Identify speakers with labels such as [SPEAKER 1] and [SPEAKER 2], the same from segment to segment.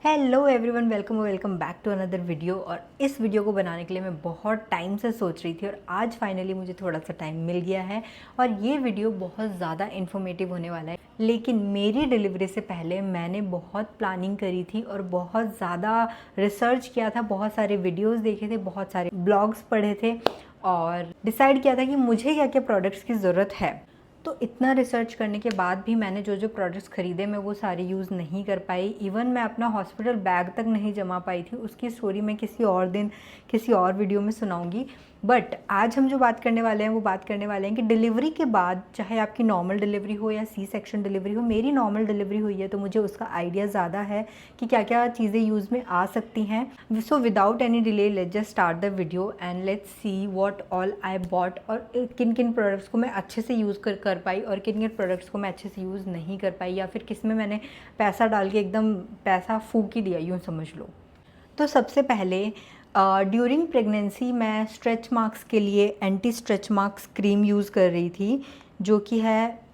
[SPEAKER 1] Hello everyone, welcome back to another video. और इस video को बनाने के लिए मैं बहुत टाइम से सोच रही थी और आज फाइनली मुझे थोड़ा सा टाइम मिल गया है। और ये वीडियो बहुत ज़्यादा इन्फॉर्मेटिव होने वाला है। लेकिन मेरी डिलीवरी से पहले मैंने बहुत प्लानिंग करी थी और बहुत ज़्यादा रिसर्च किया था, बहुत सारे वीडियोज़ देखे थे, बहुत सारे ब्लॉग्स पढ़े थे और डिसाइड किया था कि मुझे क्या क्या प्रोडक्ट्स की ज़रूरत है। तो इतना रिसर्च करने के बाद भी मैंने जो जो प्रोडक्ट्स ख़रीदे मैं वो सारे यूज़ नहीं कर पाई। इवन मैं अपना हॉस्पिटल बैग तक नहीं जमा पाई थी। उसकी स्टोरी मैं किसी और दिन किसी और वीडियो में सुनाऊंगी। बट आज हम जो बात करने वाले हैं वो बात करने वाले हैं कि डिलीवरी के बाद, चाहे आपकी नॉर्मल डिलीवरी हो या सी सेक्शन डिलीवरी हो, मेरी नॉर्मल डिलीवरी हुई है तो मुझे उसका आइडिया ज़्यादा है कि क्या क्या चीज़ें यूज़ में आ सकती हैं। So without any delay let's just start the video and let's see what all I bought और किन किन प्रोडक्ट्स को मैं अच्छे से यूज़ कर पाई और किन किन प्रोडक्ट्स को मैं अच्छे से यूज़ नहीं कर पाई, या फिर किस में मैंने पैसा डाल के एकदम पैसा फूक ही दिया, यूँ समझ लो। तो सबसे पहले ड्यूरिंग प्रेगनेंसी मैं स्ट्रेच मार्क्स के लिए anti stretch marks cream use कर रही थी, जो कि है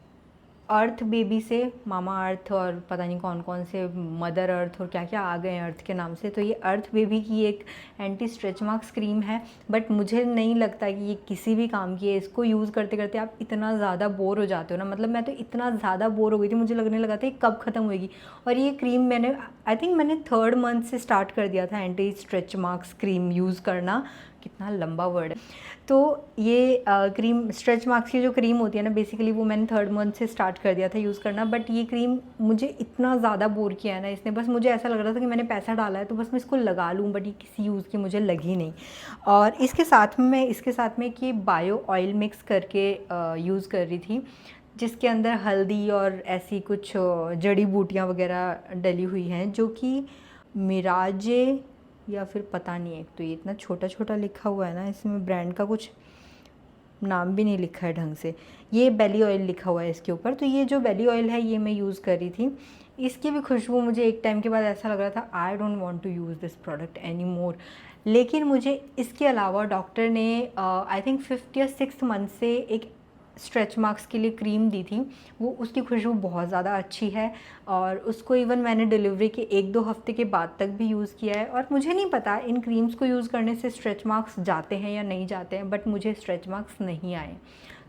[SPEAKER 1] अर्थ बेबी से, मामा अर्थ और पता नहीं कौन कौन से मदर अर्थ और क्या क्या आ गए हैं अर्थ के नाम से। तो ये अर्थ बेबी की एक एंटी स्ट्रेच मार्क्स क्रीम है। बट मुझे नहीं लगता कि ये किसी भी काम की है। इसको यूज़ करते करते आप इतना ज़्यादा बोर हो जाते हो ना, मतलब मैं तो इतना ज़्यादा बोर हो गई थी, मुझे लगने लगा था ये कब ख़त्म होएगी। और ये क्रीम मैंने आई थिंक मैंने 3rd मंथ से स्टार्ट कर दिया था anti stretch marks cream use करना। कितना लंबा वर्ड है। तो ये क्रीम स्ट्रेच मार्क्स की जो क्रीम होती है ना, बेसिकली वो मैंने 3rd मंथ से स्टार्ट कर दिया था यूज़ करना। बट ये क्रीम मुझे इतना ज़्यादा बोर किया है ना इसने, बस मुझे ऐसा लग रहा था कि मैंने पैसा डाला है तो बस मैं इसको लगा लूँ, बट ये किसी यूज़ की मुझे लगी नहीं। और इसके साथ में कि बायो ऑयल मिक्स करके यूज़ कर रही थी, जिसके अंदर हल्दी और ऐसी कुछ जड़ी बूटियाँ वगैरह डली हुई हैं, जो कि मिराजे या फिर पता नहीं है। तो ये इतना छोटा छोटा लिखा हुआ है ना, इसमें ब्रांड का कुछ नाम भी नहीं लिखा है ढंग से। ये बेली ऑयल लिखा हुआ है इसके ऊपर। तो ये जो बेली ऑयल है ये मैं यूज़ कर रही थी। इसकी भी खुशबू मुझे एक टाइम के बाद ऐसा लग रहा था I don't want to use this product anymore. लेकिन मुझे इसके अलावा डॉक्टर ने आई थिंक 5th या 6th मंथ से एक स्ट्रेच मार्क्स के लिए क्रीम दी थी। वो उसकी खुशबू बहुत ज़्यादा अच्छी है और उसको इवन मैंने डिलीवरी के 1-2 हफ्ते के बाद तक भी यूज़ किया है। और मुझे नहीं पता इन क्रीम्स को यूज़ करने से स्ट्रेच मार्क्स जाते हैं या नहीं जाते हैं, बट मुझे स्ट्रेच मार्क्स नहीं आए।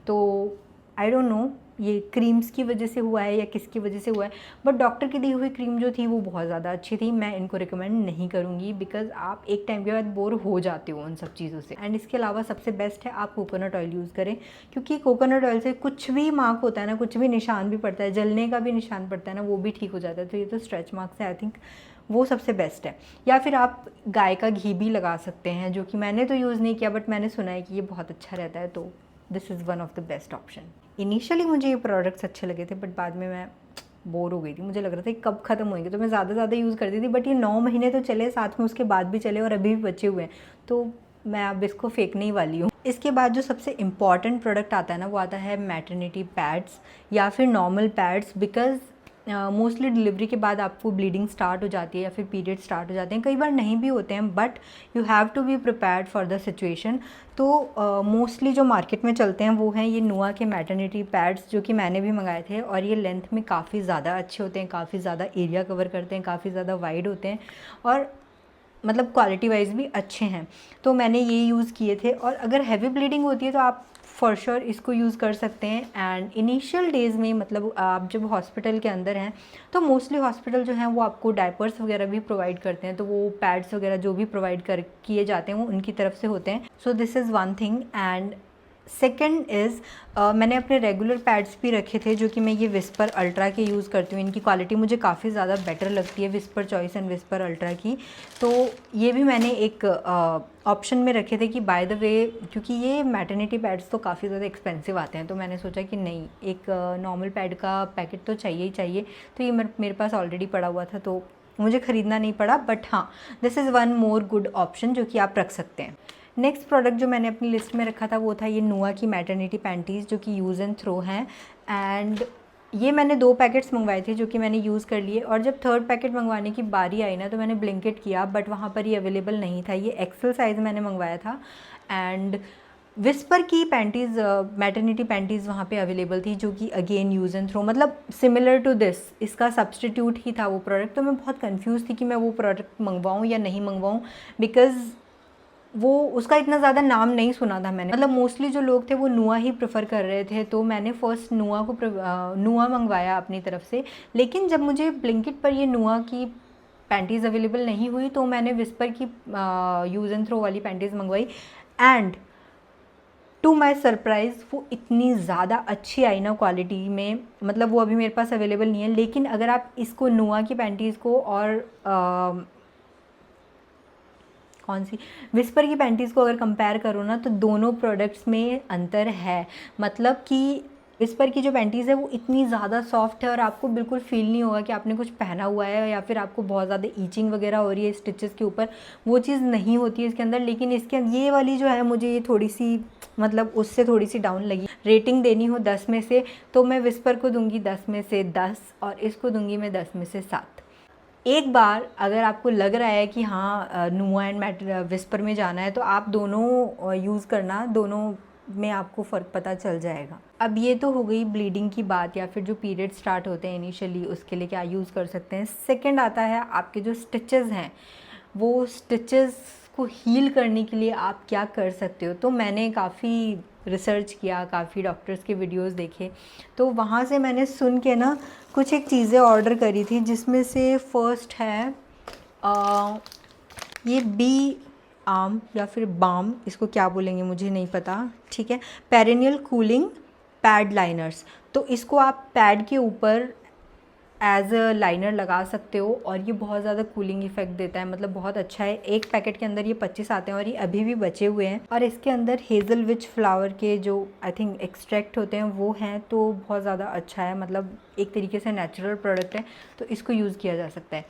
[SPEAKER 1] तो आई डोंट नो ये क्रीम्स की वजह से हुआ है या किसकी वजह से हुआ है। बट डॉक्टर की दी हुई क्रीम जो थी वो बहुत ज़्यादा अच्छी थी। मैं इनको रिकमेंड नहीं करूँगी बिकॉज़ आप एक टाइम के बाद बोर हो जाते हो उन सब चीज़ों से। एंड इसके अलावा सबसे बेस्ट है आप कोकोनट ऑयल यूज़ करें, क्योंकि कोकोनट ऑयल से कुछ भी मार्क होता है ना, कुछ भी निशान भी पड़ता है, जलने का भी निशान पड़ता है ना, वो भी ठीक हो जाता है। तो ये तो स्ट्रेच मार्क्स है, आई थिंक वो सबसे बेस्ट है। या फिर आप गाय का घी भी लगा सकते हैं, जो कि मैंने तो यूज़ नहीं किया बट मैंने सुना है कि ये बहुत अच्छा रहता है। तो this is one of the best option. Initially मुझे ये प्रोडक्ट्स अच्छे लगे थे बट बाद में मैं बोर हो गई थी। मुझे लग रहा था कि कब ख़त्म होंगे, तो मैं ज़्यादा यूज़ करती थी। बट ये 9 महीने तो चले, साथ में उसके बाद भी चले और अभी भी बचे हुए हैं, तो मैं अब इसको फेंकने ही वाली हूँ। इसके बाद जो सबसे इम्पॉर्टेंट प्रोडक्ट आता है ना, वो आता है मैटरनिटी पैड्स या फिर normal pads. Because mostly delivery के बाद आपको ब्लीडिंग स्टार्ट हो जाती है या फिर पीरियड स्टार्ट हो जाते हैं, कई बार नहीं भी होते हैं, but you have to be prepared for the situation. तो मोस्टली जो मार्केट में चलते हैं वो हैं ये नुआ के मैटरनिटी पैड्स, जो कि मैंने भी मंगाए थे। और ये लेंथ में काफ़ी ज़्यादा अच्छे होते हैं, काफ़ी ज़्यादा एरिया कवर करते हैं, काफ़ी ज़्यादा वाइड होते हैं और मतलब क्वालिटी वाइज भी अच्छे हैं। तो मैंने ये यूज़ किए थे। और अगर हैवी ब्लीडिंग होती है तो आप फॉर श्योर इसको यूज़ कर सकते हैं। एंड इनिशियल डेज़ में, मतलब आप जब हॉस्पिटल के अंदर हैं तो मोस्टली हॉस्पिटल जो हैं वो आपको डायपर्स वगैरह भी प्रोवाइड करते हैं, तो वो पैड्स वगैरह जो भी प्रोवाइड कर किए जाते हैं वो उनकी तरफ से होते हैं। So this is one thing. And second is मैंने अपने रेगुलर पैड्स भी रखे थे, जो कि मैं ये विस्पर अल्ट्रा के यूज़ करती हूँ। इनकी क्वालिटी मुझे काफ़ी ज़्यादा बेटर लगती है, whisper choice and whisper ultra की। तो ये भी मैंने एक ऑप्शन में रखे थे कि बाय द वे, क्योंकि ये मैटरनिटी पैड्स तो काफ़ी ज़्यादा एक्सपेंसिव आते हैं, तो मैंने सोचा कि नहीं, एक नॉर्मल पैड का पैकेट तो चाहिए ही चाहिए। तो ये मेरे पास ऑलरेडी पड़ा हुआ था तो मुझे ख़रीदना नहीं पड़ा। बट हाँ, this is one more good option जो कि आप रख सकते हैं। नेक्स्ट प्रोडक्ट जो मैंने अपनी लिस्ट में रखा था वो था ये नुआ की मैटरनिटी पैंटीज़, जो कि यूज़ एंड थ्रो हैं। एंड ये मैंने 2 पैकेट्स मंगवाए थे जो कि मैंने यूज़ कर लिए। और जब 3rd पैकेट मंगवाने की बारी आई ना, तो मैंने ब्लिंकिट किया बट वहाँ पर ये अवेलेबल नहीं था। ये एक्सेल साइज़ मैंने मंगवाया था। एंड विस्पर की पैंटीज़, मैटरनिटी पैंटीज़ वहाँ पे अवेलेबल थी, जो कि अगेन यूज़ एंड थ्रो, मतलब सिमिलर टू दिस, इसका सब्सटीट्यूट ही था वो प्रोडक्ट। तो मैं बहुत कंफ्यूज थी कि मैं वो प्रोडक्ट मंगवाऊँ या नहीं मंगवाऊँ, बिकॉज़ वो उसका इतना ज़्यादा नाम नहीं सुना था मैंने। मतलब मोस्टली जो लोग थे वो नुआ ही प्रेफर कर रहे थे, तो मैंने फ़र्स्ट नुआ मंगवाया अपनी तरफ से। लेकिन जब मुझे ब्लिंकिट पर ये नुआ की पैंटीज़ अवेलेबल नहीं हुई, तो मैंने विस्पर की यूज़ एंड थ्रो वाली पैंटीज़ मंगवाई, एंड टू माई सरप्राइज़ वो इतनी ज़्यादा अच्छी आई ना क्वालिटी में, मतलब वो अभी मेरे पास अवेलेबल नहीं है। लेकिन अगर आप इसको नुआ की पैंटीज़ को और कौन सी विस्पर की पैंटीज़ को अगर कंपेयर करो ना, तो दोनों प्रोडक्ट्स में अंतर है। मतलब कि विस्पर की जो पैंटीज़ है वो इतनी ज़्यादा सॉफ्ट है और आपको बिल्कुल फ़ील नहीं होगा कि आपने कुछ पहना हुआ है, या फिर आपको बहुत ज़्यादा ईचिंग वगैरह हो रही है स्टिचेस के ऊपर, वो चीज़ नहीं होती है इसके अंदर। लेकिन इसके ये वाली जो है, मुझे ये थोड़ी सी, मतलब उससे थोड़ी सी डाउन लगी। रेटिंग देनी हो 10 में से, तो मैं विस्पर को दूंगी 10 में से 10, और इसको दूंगी मैं 10 में से 7। एक बार अगर आपको लग रहा है कि हाँ नुआ एंड विस्पर में जाना है, तो आप दोनों यूज़ करना, दोनों में आपको फ़र्क पता चल जाएगा। अब ये तो हो गई ब्लीडिंग की बात, या फिर जो पीरियड स्टार्ट होते हैं इनिशियली, उसके लिए क्या यूज़ कर सकते हैं। सेकंड आता है आपके जो स्टिचेस हैं, वो स्टिचेस को हील करने के लिए आप क्या कर सकते हो। तो मैंने काफ़ी रिसर्च किया, काफ़ी डॉक्टर्स के वीडियोस देखे, तो वहाँ से मैंने सुन के ना कुछ एक चीज़ें ऑर्डर करी थी, जिसमें से फर्स्ट है ये बी आम या फिर बाम, इसको क्या बोलेंगे मुझे नहीं पता, ठीक है। पेरिनियल कूलिंग पैड लाइनर्स, तो इसको आप पैड के ऊपर एज अ लाइनर लगा सकते हो, और ये बहुत ज़्यादा कूलिंग इफेक्ट देता है, मतलब बहुत अच्छा है। एक पैकेट के अंदर ये 25 आते हैं, और ये अभी भी बचे हुए हैं, और इसके अंदर हेज़ल विच फ्लावर के जो आई थिंक एक्सट्रैक्ट होते हैं वो हैं, तो बहुत ज़्यादा अच्छा है, मतलब एक तरीके से नेचुरल प्रोडक्ट है, तो इसको यूज़ किया जा सकता है।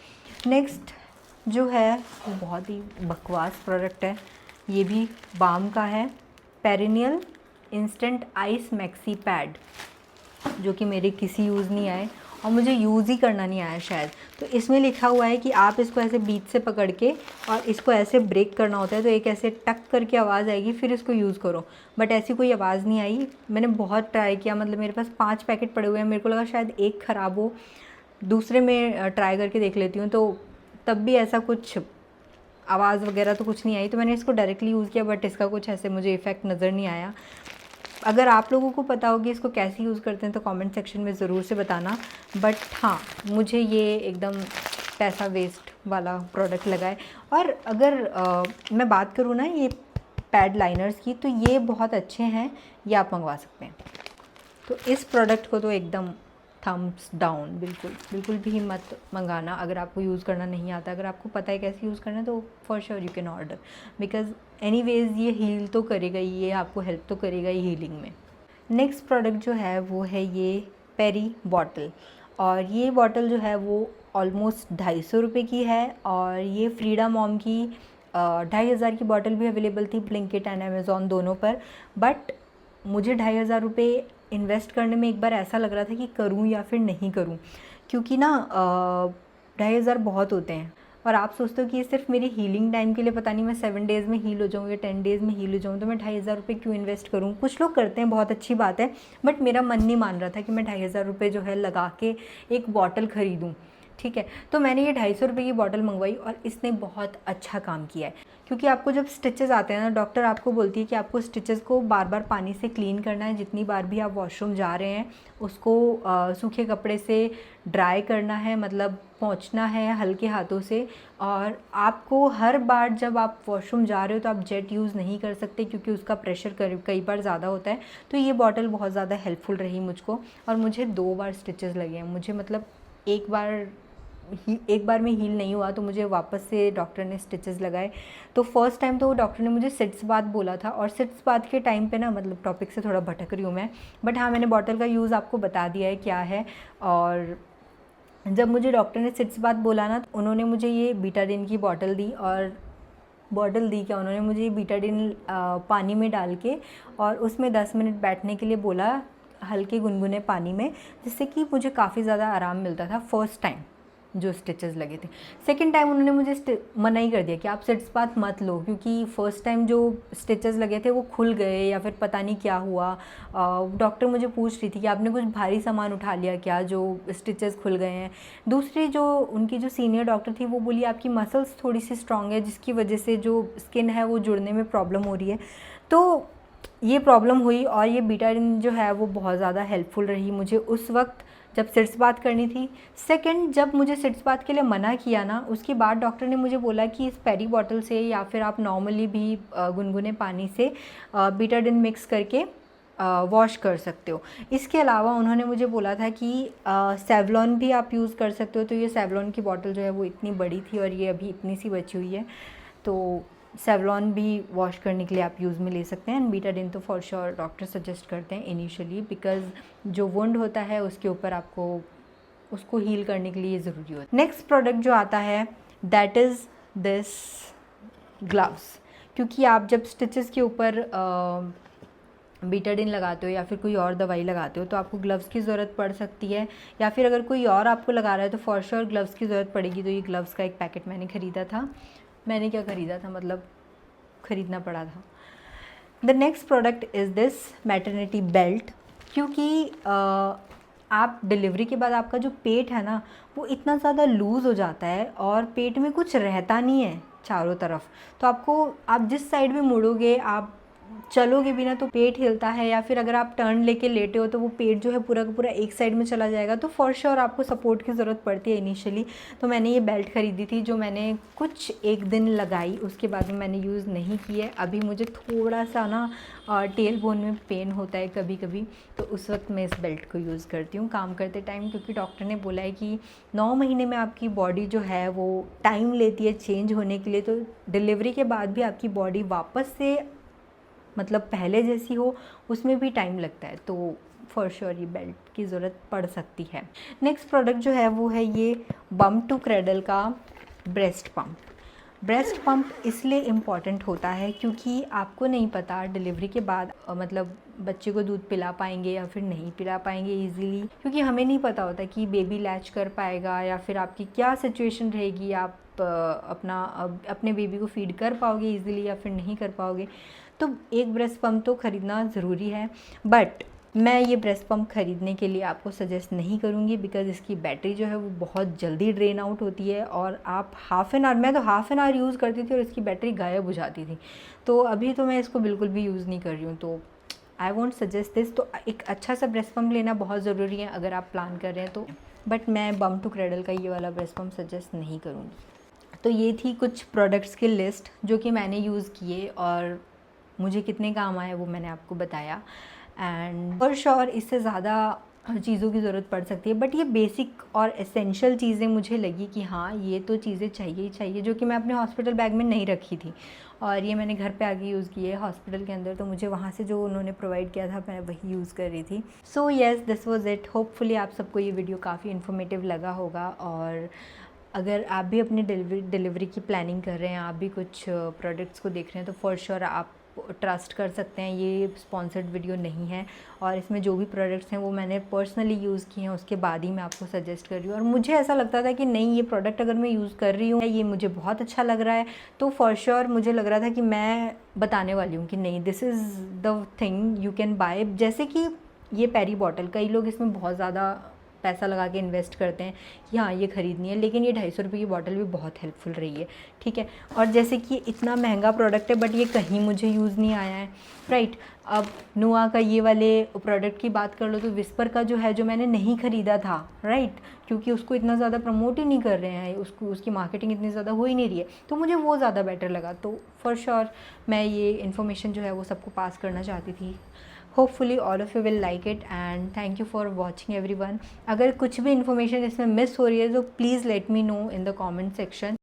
[SPEAKER 1] नेक्स्ट जो है वो बहुत ही बकवास प्रोडक्ट है, ये भी बाम का है, perineal instant ice maxi pad, जो कि मेरे किसी यूज़ नहीं आए, और मुझे यूज़ ही करना नहीं आया शायद। तो इसमें लिखा हुआ है कि आप इसको ऐसे बीच से पकड़ के और इसको ऐसे ब्रेक करना होता है, तो एक ऐसे टक करके आवाज़ आएगी, फिर इसको यूज़ करो। बट ऐसी कोई आवाज़ नहीं आई। मैंने बहुत ट्राई किया, मतलब मेरे पास 5 पैकेट पड़े हुए हैं, मेरे को लगा शायद एक ख़राब हो, दूसरे में ट्राई करके देख लेती हूँ, तो तब भी ऐसा कुछ आवाज़ वगैरह तो कुछ नहीं आई। तो मैंने इसको डायरेक्टली यूज़ किया, बट इसका कुछ ऐसे मुझे इफ़ेक्ट नज़र नहीं आया। अगर आप लोगों को पता होगी इसको कैसे यूज़ करते हैं, तो कमेंट सेक्शन में ज़रूर से बताना। बट हाँ, मुझे ये एकदम पैसा वेस्ट वाला प्रोडक्ट लगा है। और अगर मैं बात करूँ ना ये पैड लाइनर्स की, तो ये बहुत अच्छे हैं, ये आप मंगवा सकते हैं। तो इस प्रोडक्ट को तो एकदम थम्स डाउन, बिल्कुल भी मत मंगाना अगर आपको यूज़ करना नहीं आता। अगर आपको पता है कैसे यूज़ करना है, तो for sure you can order, because anyways ये हील तो करेगा ही, ये आपको हेल्प तो करेगा ही हीलिंग में। नेक्स्ट प्रोडक्ट जो है वो है ये पेरी बॉटल, और ये बॉटल जो है वो ऑलमोस्ट 250 रुपये की है, और ये फ्रीडा मॉम की 2500 की बॉटल भी अवेलेबल थी ब्लिंकिट एंड अमेज़ॉन दोनों पर। बट मुझे 2500 रुपये इन्वेस्ट करने में एक बार ऐसा लग रहा था कि करूं या फिर नहीं करूं, क्योंकि ना 2500 बहुत होते हैं, और आप सोचते हो कि ये सिर्फ मेरी हीलिंग टाइम के लिए, पता नहीं मैं 7 डेज़ में हील हो जाऊँ या 10 डेज़ में हील हो जाऊँ, तो मैं 2500 रुपये क्यों इन्वेस्ट करूँ। कुछ लोग करते हैं, बहुत अच्छी बात है, बट मेरा मन नहीं मान रहा था कि मैं 2500 रुपये जो है लगा के एक बॉटल ख़रीदूँ, ठीक है। तो मैंने ये 250 रुपये की बॉटल मंगवाई, और इसने बहुत अच्छा काम किया है। क्योंकि आपको जब स्टिचेस आते हैं ना, डॉक्टर आपको बोलती है कि आपको स्टिचेस को बार बार पानी से क्लीन करना है, जितनी बार भी आप वॉशरूम जा रहे हैं उसको सूखे कपड़े से ड्राई करना है, मतलब पोंछना है हल्के हाथों से। और आपको हर बार जब आप वॉशरूम जा रहे हो, तो आप जेट यूज़ नहीं कर सकते, क्योंकि उसका प्रेशर कई बार ज़्यादा होता है। तो ये बॉटल बहुत ज़्यादा हेल्पफुल रही मुझको, और मुझे 2 बार स्टिचेस लगे हैं। मुझे मतलब एक बार में हील नहीं हुआ, तो मुझे वापस से डॉक्टर ने स्टिचेस लगाए। तो फर्स्ट टाइम तो डॉक्टर ने मुझे सिट्स बाथ बोला था, और सिट्स बाथ के टाइम पे ना, मतलब टॉपिक से थोड़ा भटक रही हूँ मैं, बट हाँ मैंने बॉटल का यूज़ आपको बता दिया है क्या है। और जब मुझे डॉक्टर ने सिट्स बाथ बोला ना, तो उन्होंने मुझे ये बीटाडिन की बॉटल दी, और बॉटल दी क्या, उन्होंने मुझे बीटाडिन पानी में डाल के, और उसमें 10 मिनट बैठने के लिए बोला, हल्के गुनगुने पानी में, जिससे कि मुझे काफ़ी ज़्यादा आराम मिलता था फर्स्ट टाइम जो स्टिचेस लगे थे। सेकंड टाइम उन्होंने मुझे मना ही कर दिया कि आप सिट्सपाथ मत लो, क्योंकि फ़र्स्ट टाइम जो स्टिचेस लगे थे वो खुल गए या फिर पता नहीं क्या हुआ। डॉक्टर मुझे पूछ रही थी कि आपने कुछ भारी सामान उठा लिया क्या जो स्टिचेस खुल गए हैं। दूसरी जो उनकी जो सीनियर डॉक्टर थी वो बोली आपकी मसल्स थोड़ी सी स्ट्रॉन्ग है, जिसकी वजह से जो स्किन है वो जुड़ने में प्रॉब्लम हो रही है। तो ये प्रॉब्लम हुई और ये बीटाडिन जो है वो बहुत ज़्यादा हेल्पफुल रही मुझे उस वक्त जब सिट्सपाथ करनी थी। सेकंड, जब मुझे सिट्सपाथ के लिए मना किया ना, उसके बाद डॉक्टर ने मुझे बोला कि इस पेरी बॉटल से या फिर आप नॉर्मली भी गुनगुने पानी से बीटाडिन मिक्स करके वॉश कर सकते हो। इसके अलावा उन्होंने मुझे बोला था कि सेवलॉन भी आप यूज़ कर सकते हो। तो ये सेवलॉन की बॉटल जो है वो इतनी बड़ी थी और ये अभी इतनी सी बची हुई है, तो सेवलॉन भी वॉश करने के लिए आप यूज़ में ले सकते हैं। एंड बीटाडिन तो फॉर श्योर डॉक्टर सजेस्ट करते हैं इनिशियली, बिकॉज जो वुंड होता है उसके ऊपर आपको उसको हील करने के लिए ये ज़रूरी होता है। नेक्स्ट प्रोडक्ट जो आता है दैट इज़ दिस ग्लव्स, क्योंकि आप जब स्टिचेस के ऊपर बीटाडिन लगाते हो या फिर कोई और दवाई लगाते हो तो आपको ग्लव्स की ज़रूरत पड़ सकती है, या फिर अगर कोई और आपको लगा रहा है तो फॉर श्योर ग्लव्स की ज़रूरत पड़ेगी। तो ये ग्लव्स का एक पैकेट मैंने ख़रीदा था। मैंने क्या ख़रीदा था, मतलब ख़रीदना पड़ा था। The next product is this maternity belt, क्योंकि आप डिलीवरी के बाद आपका जो पेट है ना वो इतना ज़्यादा लूज़ हो जाता है और पेट में कुछ रहता नहीं है चारों तरफ। तो आप जिस साइड में मुड़ोगे, आप चलोगे भी ना तो पेट हिलता है, या फिर अगर आप टर्न लेके लेटे हो तो वो पेट जो है पूरा का पूरा एक साइड में चला जाएगा। तो फॉर श्योर आपको सपोर्ट की ज़रूरत पड़ती है इनिशियली। तो मैंने ये बेल्ट ख़रीदी थी जो मैंने कुछ एक दिन लगाई, उसके बाद में मैंने यूज़ नहीं की है। अभी मुझे थोड़ा सा ना टेल बोन में पेन होता है कभी कभी, तो उस वक्त मैं इस बेल्ट को यूज़ करती हूँ काम करते टाइम, क्योंकि डॉक्टर ने बोला है कि 9 महीने में आपकी बॉडी जो है वो टाइम लेती है चेंज होने के लिए। तो डिलीवरी के बाद भी आपकी बॉडी वापस से मतलब पहले जैसी हो उसमें भी टाइम लगता है। तो फॉर श्योर ये बेल्ट की ज़रूरत पड़ सकती है। नेक्स्ट प्रोडक्ट जो है वो है ये बम्प टू क्रेडल का ब्रेस्ट पंप। ब्रेस्ट पंप इसलिए इम्पॉर्टेंट होता है क्योंकि आपको नहीं पता डिलीवरी के बाद मतलब बच्चे को दूध पिला पाएंगे या फिर नहीं पिला पाएंगे इजीली, क्योंकि हमें नहीं पता होता कि बेबी लैच कर पाएगा या फिर आपकी क्या सिचुएशन रहेगी, आप अपने बेबी को फीड कर पाओगे इजीली या फिर नहीं कर पाओगे। तो एक ब्रेस्ट पंप तो ख़रीदना ज़रूरी है, बट मैं ये ब्रेस्ट पंप ख़रीदने के लिए आपको सजेस्ट नहीं करूँगी, बिकॉज़ इसकी बैटरी जो है वो बहुत जल्दी ड्रेन आउट होती है और आप मैं तो हाफ़ एन आवर यूज़ करती थी और इसकी बैटरी गायब हो जाती थी। तो अभी तो मैं इसको बिल्कुल भी यूज़ नहीं कर रही हूँ, तो आई वोंट सजेस्ट दिस। तो एक अच्छा सा ब्रेस्ट पंप लेना बहुत ज़रूरी है अगर आप प्लान कर रहे हैं तो, बट मैं बम्प टू क्रेडल का ये वाला ब्रेस्ट पंप सजेस्ट नहीं करूँगी। तो ये थी कुछ प्रोडक्ट्स की लिस्ट जो कि मैंने यूज़ किए और मुझे कितने काम आए वो मैंने आपको बताया। एंड फॉर श्योर इससे ज़्यादा चीज़ों की ज़रूरत पड़ सकती है, बट ये बेसिक और एसेंशियल चीज़ें मुझे लगी कि हाँ ये तो चीज़ें चाहिए ही चाहिए, जो कि मैं अपने हॉस्पिटल बैग में नहीं रखी थी और ये मैंने घर पे आके यूज़ की है हॉस्पिटल के अंदर। तो मुझे वहाँ से जो उन्होंने प्रोवाइड किया था मैं वही यूज़ कर रही थी। So yes, this was it. Hopefully आप सबको ये वीडियो काफ़ी इन्फॉर्मेटिव लगा होगा, और अगर आप भी अपनी डिलीवरी की प्लानिंग कर रहे हैं, आप भी कुछ प्रोडक्ट्स को देख रहे हैं, तो फॉर श्योर आप ट्रस्ट कर सकते हैं। ये स्पॉन्सर्ड वीडियो नहीं है और इसमें जो भी प्रोडक्ट्स हैं वो मैंने पर्सनली यूज़ किए हैं, उसके बाद ही मैं आपको सजेस्ट कर रही हूँ। और मुझे ऐसा लगता था कि नहीं, ये प्रोडक्ट अगर मैं यूज़ कर रही हूँ, ये मुझे बहुत अच्छा लग रहा है, तो फॉर श्योर मुझे लग रहा था कि मैं बताने वाली हूँ कि नहीं, this is the thing you can buy. जैसे कि ये पेरी बॉटल, कई लोग इसमें बहुत ज़्यादा पैसा लगा के इन्वेस्ट करते हैं कि हाँ ये ख़रीदनी है, लेकिन ये 250 रुपये की बॉटल भी बहुत हेल्पफुल रही है, ठीक है। और जैसे कि इतना महंगा प्रोडक्ट है बट ये कहीं मुझे यूज़ नहीं आया है, राइट। अब नुआ का ये वाले प्रोडक्ट की बात कर लो तो विस्पर का जो है, जो मैंने नहीं ख़रीदा था, राइट, क्योंकि उसको इतना ज़्यादा प्रमोट ही नहीं कर रहे हैं, उसकी मार्केटिंग इतनी ज़्यादा हो ही नहीं रही है, तो मुझे वो ज़्यादा बेटर लगा। तो फॉर श्योर मैं ये इन्फॉर्मेशन जो है वो सबको पास करना चाहती थी। Hopefully all of you will like it, and thank you for watching everyone. अगर कुछ भी इन्फॉर्मेशन इसमें मिस हो रही है तो please let me know in the comment section.